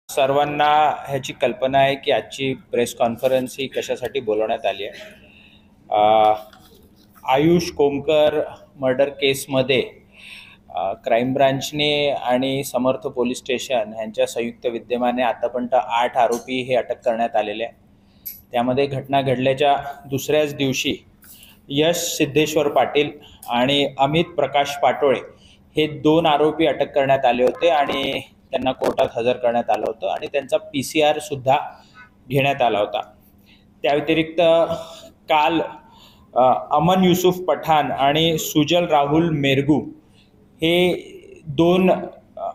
सर्वांना ह्याची कल्पना आहे की आजची प्रेस कॉन्फरन्स ही कशासाठी बोलवण्यात आली आहे। आयुष कोमकर मर्डर केसमध्ये क्राईम ब्रांचने आणि समर्थ पोलीस स्टेशन यांच्या संयुक्त विद्यमाने आतापर्यंत 8 आरोपी हे अटक करण्यात आलेले आहे। त्यामध्ये घटना घडल्याच्या दुसऱ्याच दिवशी यश सिद्धेश्वर पाटील आणि अमित प्रकाश पाटोळे हे 2 आरोपी अटक करण्यात आले होते आणि त्यांना कोर्टात हजर करण्यात आलं होतं आणि त्यांचा PCR सुद्धा घेण्यात आला होता। त्या व्यतिरिक्त काल अमन युसुफ पठाण आणि सुजल राहुल मेरगू हे 2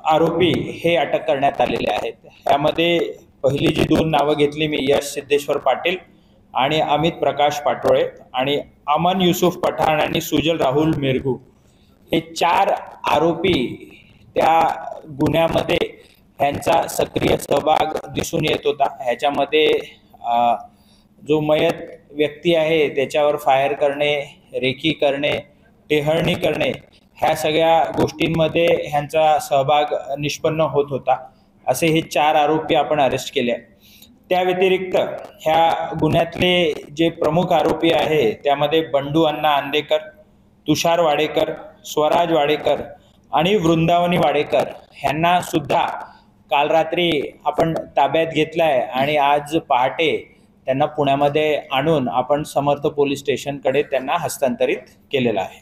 आरोपी हे अटक करण्यात आलेले आहेत। यामध्ये पहिली जी 2 नावं घेतली मी, यश सिद्धेश्वर पाटील आणि अमित प्रकाश पाटोळे, आणि अमन युसुफ पठाण आणि सुजल राहुल मेरगू हे 4 आरोपी त्या गुन्ह्यामध्ये ह्यांचा सक्रिय सहभाग दिसून येत होता। ह्याच्यामध्ये जो मयत व्यक्ती आहे त्याच्यावर फायर करणे, रेकी करणे, टेहळणी करणे, ह्या सगळ्या गोष्टींमध्ये ह्यांचा सहभाग निष्पन्न होत होता। असे हे 4 आरोपी आपण अरेस्ट केले। त्या व्यतिरिक्त ह्या गुन्ह्यातले जे प्रमुख आरोपी आहे त्यामध्ये बंडू अण्णा अंदेकर, तुषार वाडेकर, स्वराज वाडेकर आणि वृंदावनी वाडेकर ह्यांना सुद्धा काल रात्री आपण ताब्यात घेतलाय आणि आज पहाटे त्यांना पुण्यामध्ये आणून आपण समर्थ पोलीस स्टेशनकडे त्यांना हस्तांतरित केलेलं आहे।